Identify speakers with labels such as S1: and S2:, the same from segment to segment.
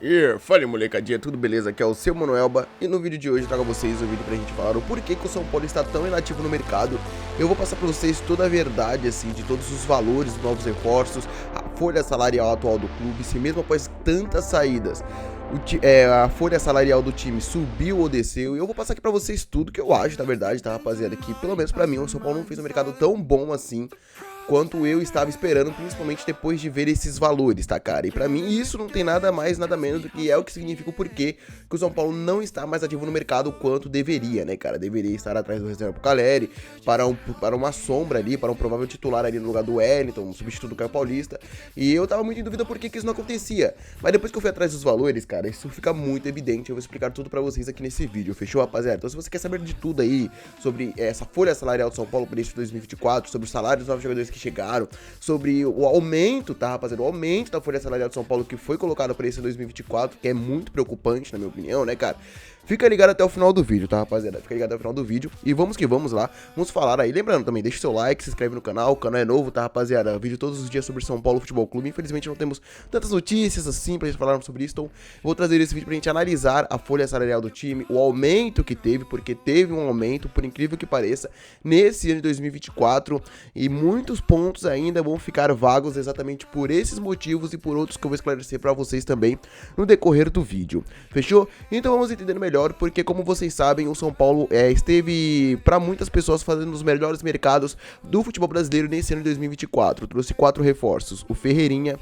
S1: E fala molecadinha, tudo beleza? Aqui é o seu Manuelba e no vídeo de hoje eu trago a vocês um vídeo pra gente falar o porquê que o São Paulo está tão inativo no mercado. Eu vou passar pra vocês toda a verdade, assim, de todos os valores dos novos reforços, a folha salarial atual do clube, se mesmo após tantas saídas a folha salarial do time subiu ou desceu. E eu vou passar aqui pra vocês tudo que eu acho, na verdade, tá, rapaziada? Que pelo menos pra mim o São Paulo não fez um mercado tão bom assim quanto eu estava esperando, principalmente depois de ver esses valores, tá, cara? E pra mim isso não tem nada mais, nada menos do que é o que significa o porquê que o São Paulo não está mais ativo no mercado quanto deveria, né, cara? Deveria estar atrás do reserva pro Caleri, para uma sombra ali, para um provável titular ali no lugar do Wellington, um substituto do Caio Paulista. E eu tava muito em dúvida por que isso não acontecia. Mas depois que eu fui atrás dos valores, cara, isso fica muito evidente. Eu vou explicar tudo pra vocês aqui nesse vídeo, fechou, rapaziada? Então se você quer saber de tudo aí sobre essa folha salarial do São Paulo para esse 2024, sobre os salários dos novos jogadores que chegaram, sobre o aumento, tá, rapaziada? O aumento da folha salarial do São Paulo que foi colocado para esse 2024, que é muito preocupante, na minha opinião, né, cara? Fica ligado até o final do vídeo, tá, rapaziada? Fica ligado até o final do vídeo e vamos que vamos lá, vamos falar aí. Lembrando também, deixa o seu like, se inscreve no canal, o canal é novo, tá, rapaziada? Vídeo todos os dias sobre São Paulo Futebol Clube. Infelizmente não temos tantas notícias assim pra gente falar sobre isso, então vou trazer esse vídeo pra gente analisar a folha salarial do time, o aumento que teve, porque teve um aumento, por incrível que pareça, nesse ano de 2024, e muitos pontos ainda vão ficar vagos exatamente por esses motivos e por outros que eu vou esclarecer pra vocês também no decorrer do vídeo, fechou? Então vamos entender melhor, porque como vocês sabem, o São Paulo esteve para muitas pessoas fazendo os melhores mercados do futebol brasileiro nesse ano de 2024. Trouxe 4 reforços: o Ferreirinha,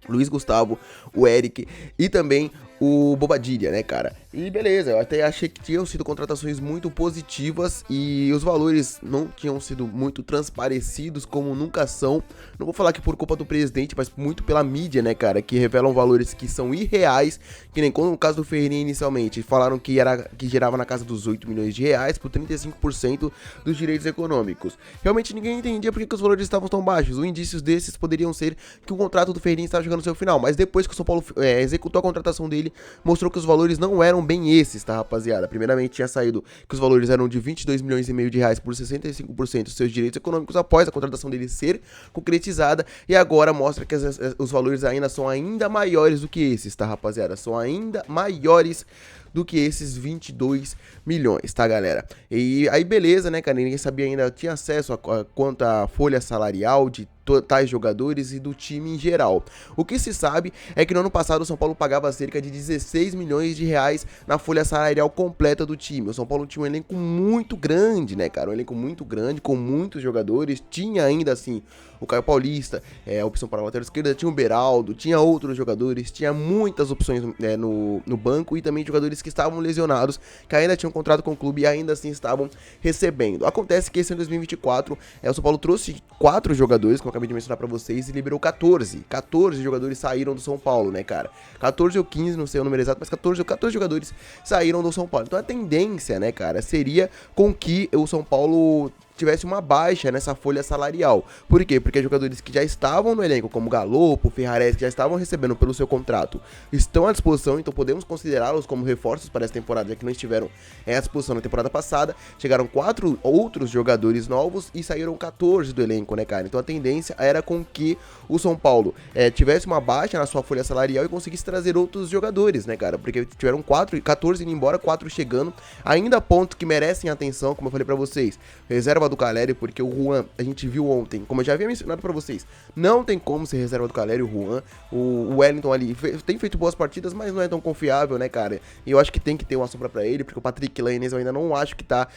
S1: Luiz Gustavo, o Eric e também o Bobadilha, né, cara? E beleza, eu até achei que tinham sido contratações muito positivas e os valores não tinham sido muito transparecidos como nunca são. Não vou falar que por culpa do presidente, mas muito pela mídia, né, cara? Que revelam valores que são irreais, que nem como no caso do Ferreirinha inicialmente, falaram que gerava na casa dos 8 milhões de reais por 35% dos direitos econômicos. Realmente ninguém entendia por que os valores estavam tão baixos. Os indícios desses poderiam ser que o contrato do Ferreirinha estava chegando no seu final, mas depois que o São Paulo executou a contratação dele, mostrou que os valores não eram bem esses, tá, rapaziada? Primeiramente tinha saído que os valores eram de 22 milhões e meio de reais por 65% dos seus direitos econômicos após a contratação dele ser concretizada, e agora mostra que os valores ainda são ainda maiores do que esses, tá, rapaziada? São ainda maiores do que esses 22 milhões, tá, galera? E aí beleza, né, cara? Ninguém sabia ainda, tinha acesso a quanto a folha salarial de tais jogadores e do time em geral. O que se sabe é que no ano passado o São Paulo pagava cerca de 16 milhões de reais na folha salarial completa do time. O São Paulo tinha um elenco muito grande, né, cara? Um elenco muito grande, com muitos jogadores. Tinha ainda assim o Caio Paulista, a opção para a lateral esquerda, tinha o Beraldo, tinha outros jogadores, tinha muitas opções no banco e também jogadores que estavam lesionados, que ainda tinham contrato com o clube e ainda assim estavam recebendo. Acontece que esse ano 2024, o São Paulo trouxe 4 jogadores, como eu acabei de mencionar pra vocês, e liberou 14. 14 jogadores saíram do São Paulo, né, cara? 14 ou 15, não sei o número exato, mas 14 ou 14 jogadores saíram do São Paulo. Então a tendência, né, cara, seria com que o São Paulo tivesse uma baixa nessa folha salarial. Por quê? Porque jogadores que já estavam no elenco, como Galopo, Ferrares, que já estavam recebendo pelo seu contrato, estão à disposição, então podemos considerá-los como reforços para essa temporada, já que não estiveram à disposição na temporada passada. Chegaram 4 outros jogadores novos e saíram 14 do elenco, né, cara? Então a tendência era com que o São Paulo tivesse uma baixa na sua folha salarial e conseguisse trazer outros jogadores, né, cara? Porque tiveram 14 indo embora, 4 chegando, ainda pontos que merecem atenção, como eu falei pra vocês. Reserva do Caleri, porque o Juan, a gente viu ontem, como eu já havia mencionado pra vocês, não tem como ser reserva do Caleri, o Juan. O Wellington ali tem feito boas partidas, mas não é tão confiável, né, cara? E eu acho que tem que ter uma sombra pra ele, porque o Patrick Lainez eu ainda não acho que tá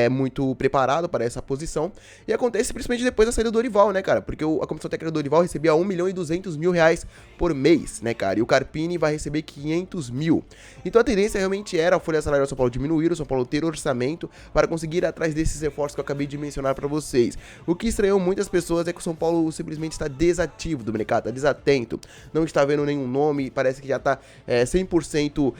S1: muito preparado para essa posição. E acontece principalmente depois da saída do Dorival, né, cara? Porque a comissão técnica do Dorival recebia 1 milhão e 200 mil reais por mês, né, cara? E o Carpini vai receber 500 mil. Então a tendência realmente era a folha salarial do São Paulo diminuir, o São Paulo ter orçamento para conseguir ir atrás desses reforços que eu acabei de mencionar pra vocês. O que estranhou muitas pessoas é que o São Paulo simplesmente está desativo do mercado, tá desatento, não está vendo nenhum nome, parece que já tá 100%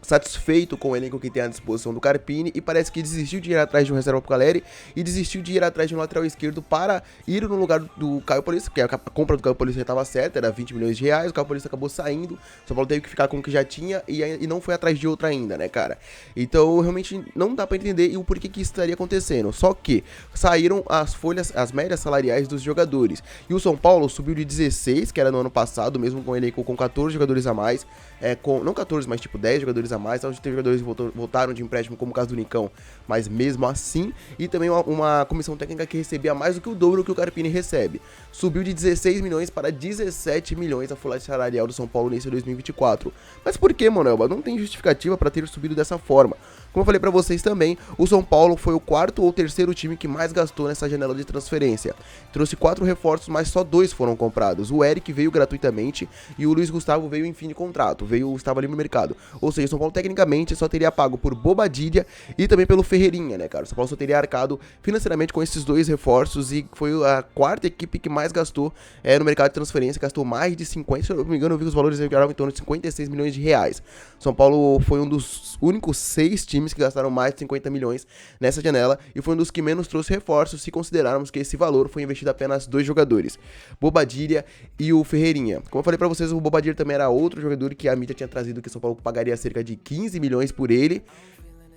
S1: satisfeito com o elenco que tem à disposição do Carpini e parece que desistiu de ir atrás de um reserva pro Caleri e desistiu de ir atrás de um lateral esquerdo para ir no lugar do Caio Paulista, porque a compra do Caio Paulista já estava certa, era 20 milhões de reais, o Caio Paulista acabou saindo, o São Paulo teve que ficar com o que já tinha e não foi atrás de outra ainda, né, cara? Então, realmente não dá pra entender o porquê que isso estaria acontecendo, só que saíram as médias salariais dos jogadores, e o São Paulo subiu de 16, que era no ano passado, mesmo com o elenco com 14 jogadores a mais, não 14, mas tipo 10 jogadores a mais, onde teve jogadores que voltaram de empréstimo, como o caso do Nicão, mas mesmo assim, e também uma comissão técnica que recebia mais do que o dobro que o Carpini recebe. Subiu de 16 milhões para 17 milhões a folha salarial do São Paulo nesse 2024. Mas por que, Manuelba? Não tem justificativa para ter subido dessa forma. Como eu falei pra vocês também, o São Paulo foi o quarto ou terceiro time que mais gastou nessa janela de transferência. Trouxe 4 reforços, mas só 2 foram comprados. O Eric veio gratuitamente e o Luiz Gustavo veio em fim de contrato, estava ali no mercado. Ou seja, o São Paulo tecnicamente só teria pago por Bobadilla e também pelo Ferreirinha, né, cara? O São Paulo só teria arcado financeiramente com esses 2 reforços e foi a quarta equipe que mais gastou no mercado de transferência, gastou mais de 50, se eu não me engano, eu vi os valores em torno de 56 milhões de reais. São Paulo foi um dos únicos 6 times que gastaram mais de 50 milhões nessa janela e foi um dos que menos trouxe reforços se considerarmos que esse valor foi investido apenas 2 jogadores, Bobadilla e o Ferreirinha. Como eu falei pra vocês, o Bobadilla também era outro jogador que a mídia tinha trazido que o São Paulo pagaria cerca de 15 milhões por ele.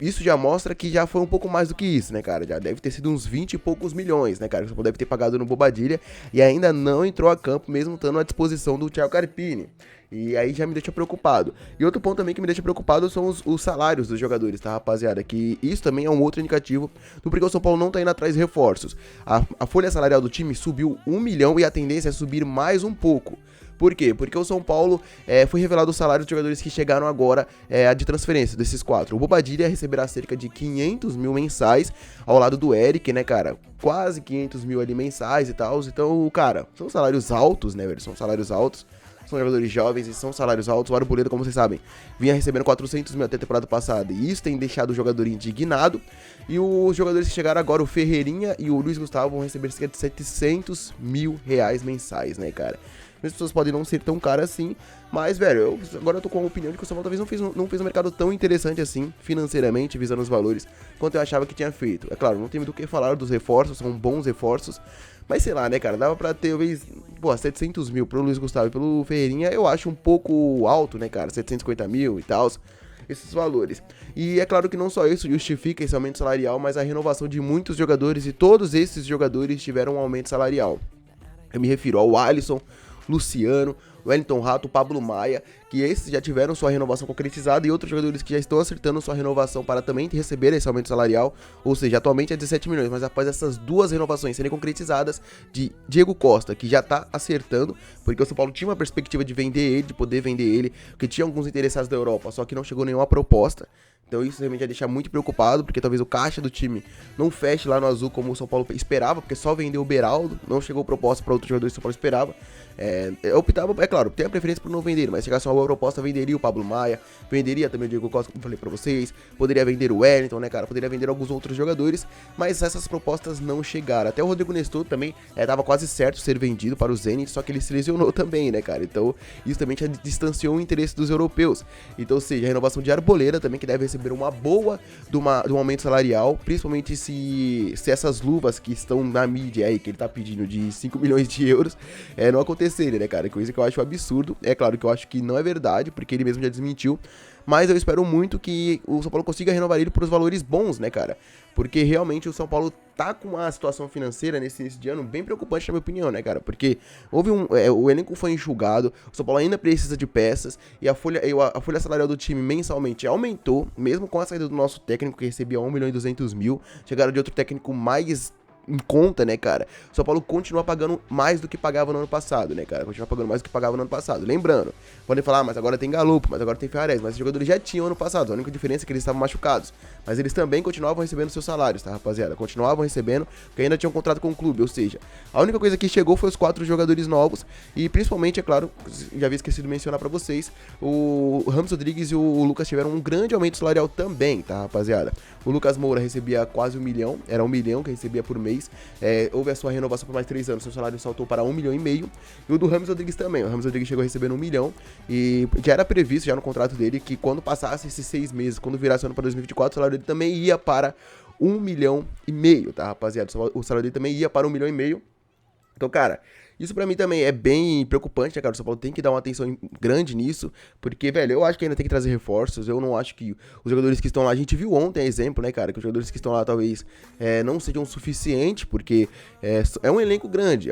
S1: Isso já mostra que já foi um pouco mais do que isso, né, cara? Já deve ter sido uns 20 e poucos milhões, né, cara? Que o São Paulo deve ter pagado no Bobadilla e ainda não entrou a campo, mesmo estando à disposição do Thiago Carpini. E aí já me deixa preocupado. E outro ponto também que me deixa preocupado são os salários dos jogadores, tá, rapaziada? Que isso também é um outro indicativo do porquê o São Paulo não tá indo atrás de reforços. A folha salarial do time subiu 1 milhão e a tendência é subir mais um pouco. Por quê? Porque o São Paulo foi revelado o salário dos jogadores que chegaram agora de transferência, desses 4. O Bobadilla receberá cerca de 500 mil mensais, ao lado do Eric, né, cara? Quase 500 mil ali mensais e tal. Então, cara, são salários altos, né, velho? São salários altos. São jogadores jovens e são salários altos. O Arboleda, como vocês sabem, vinha recebendo 400 mil até a temporada passada. E isso tem deixado o jogador indignado. E os jogadores que chegaram agora, o Ferreirinha e o Luiz Gustavo, vão receber cerca de 700 mil reais mensais, né, cara? As pessoas podem não ser tão caras assim, mas, velho, agora eu tô com a opinião de que o São Paulo talvez não fez um mercado tão interessante assim, financeiramente, visando os valores, quanto eu achava que tinha feito. É claro, não tem muito o que falar dos reforços, são bons reforços, mas sei lá, né, cara, dava pra ter, talvez, 700 mil pro Luiz Gustavo e pelo Ferreirinha, eu acho um pouco alto, né, cara, 750 mil e tal, esses valores. E é claro que não só isso justifica esse aumento salarial, mas a renovação de muitos jogadores, e todos esses jogadores tiveram um aumento salarial. Eu me refiro ao Alisson, Luciano, Wellington Rato, Pablo Maia, que esses já tiveram sua renovação concretizada, e outros jogadores que já estão acertando sua renovação para também receber esse aumento salarial, ou seja, atualmente é 17 milhões, mas após essas 2 renovações serem concretizadas, de Diego Costa, que já tá acertando, porque o São Paulo tinha uma perspectiva de vender ele, de poder vender ele, porque tinha alguns interessados da Europa, só que não chegou nenhuma proposta. Então isso realmente já deixa muito preocupado, porque talvez o caixa do time não feche lá no azul como o São Paulo esperava, porque só vendeu o Beraldo, não chegou proposta para outros jogadores que o São Paulo esperava. Optava, é claro, tem a preferência por não vender, mas se chegasse uma boa proposta, venderia o Pablo Maia, venderia também o Diego Costa, como falei pra vocês, poderia vender o Wellington, né, cara, poderia vender alguns outros jogadores, mas essas propostas não chegaram. Até o Rodrigo Nestor também tava quase certo ser vendido para o Zenit, só que ele se lesionou também, né, cara, então isso também já distanciou o interesse dos europeus. Então, ou seja, a renovação de Arboleda também, que deve receber uma boa de um aumento salarial, principalmente se essas luvas que estão na mídia aí, que ele tá pedindo de 5 milhões de euros, não acontecerem, né, cara, coisa que eu acho absurdo. É claro que eu acho que não é verdade, porque ele mesmo já desmentiu, mas eu espero muito que o São Paulo consiga renovar ele por os valores bons, né, cara, porque realmente o São Paulo tá com uma situação financeira nesse início de ano bem preocupante, na minha opinião, né, cara, porque houve o elenco foi enxugado, o São Paulo ainda precisa de peças, e a folha salarial do time mensalmente aumentou, mesmo com a saída do nosso técnico, que recebia 1 milhão e 200 mil, chegaram de outro técnico mais em conta, né, cara? O São Paulo continua pagando mais do que pagava no ano passado, né, cara? Continua pagando mais do que pagava no ano passado. Lembrando, podem falar, mas agora tem Galopo, mas agora tem Ferrares, mas os jogadores já tinham ano passado, a única diferença é que eles estavam machucados. Mas eles também continuavam recebendo seus salários, tá, rapaziada? Continuavam recebendo, porque ainda tinham um contrato com o clube, ou seja, a única coisa que chegou foi os 4 jogadores novos, e principalmente, é claro, já havia esquecido de mencionar pra vocês, o Ramos Rodrigues e o Lucas tiveram um grande aumento salarial também, tá, rapaziada? O Lucas Moura recebia quase 1 milhão, era 1 milhão que recebia por mês, mês. Houve a sua renovação por mais 3 anos, seu salário saltou para 1,5 milhão. E o do James Rodrigues também. O James Rodrigues chegou recebendo 1 milhão. E já era previsto, já no contrato dele, que quando passasse esses 6 meses, quando virasse o ano para 2024, o salário dele também ia para 1,5 milhão, tá, rapaziada? O salário dele também ia para 1,5 milhão. Então, cara, isso pra mim também é bem preocupante, né, cara? O São Paulo tem que dar uma atenção grande nisso, porque, velho, eu acho que ainda tem que trazer reforços. Eu não acho que os jogadores que estão lá, a gente viu ontem, exemplo, né, cara, que os jogadores que estão lá talvez não sejam suficientes, porque é um elenco grande,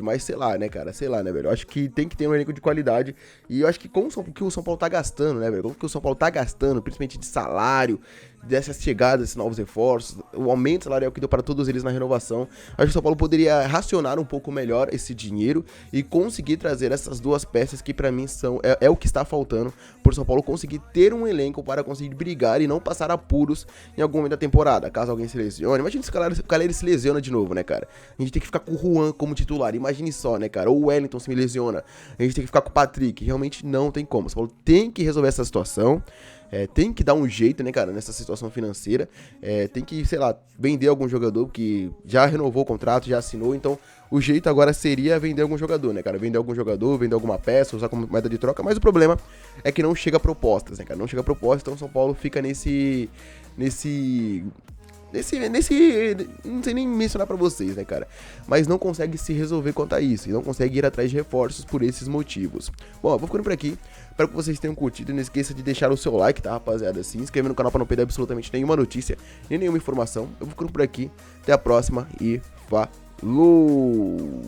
S1: mas sei lá, né, cara, velho. Eu acho que tem que ter um elenco de qualidade, e eu acho que com o que o São Paulo tá gastando, né, velho, como que o São Paulo tá gastando, principalmente de salário, dessas chegadas, esses novos reforços, o aumento salarial que deu para todos eles na renovação, acho que o São Paulo poderia racionar um pouco melhor esse dinheiro e conseguir trazer essas duas peças que pra mim são o que está faltando por São Paulo conseguir ter um elenco para conseguir brigar e não passar apuros em algum momento da temporada, caso alguém se lesione. Imagina se o Caleri se lesiona de novo, né, cara? A gente tem que ficar com o Juan como titular, imagine só, né, cara? Ou o Wellington se lesiona, a gente tem que ficar com o Patrick, realmente não tem como. O São Paulo tem que resolver essa situação. Tem que dar um jeito, né, cara, nessa situação financeira. Tem que, sei lá, vender algum jogador que já renovou o contrato, já assinou. Então, o jeito agora seria vender algum jogador, né, cara? Vender algum jogador, vender alguma peça, usar como moeda de troca. Mas o problema é que não chega propostas, né, cara? Não chega propostas, então o São Paulo fica nesse não sei nem mencionar pra vocês, né, cara, mas não consegue se resolver quanto a isso, e não consegue ir atrás de reforços por esses motivos. Bom, eu vou ficando por aqui, espero que vocês tenham curtido, não esqueça de deixar o seu like, tá, rapaziada, se inscrever no canal pra não perder absolutamente nenhuma notícia, nem nenhuma informação. Eu vou ficando por aqui, até a próxima e falou!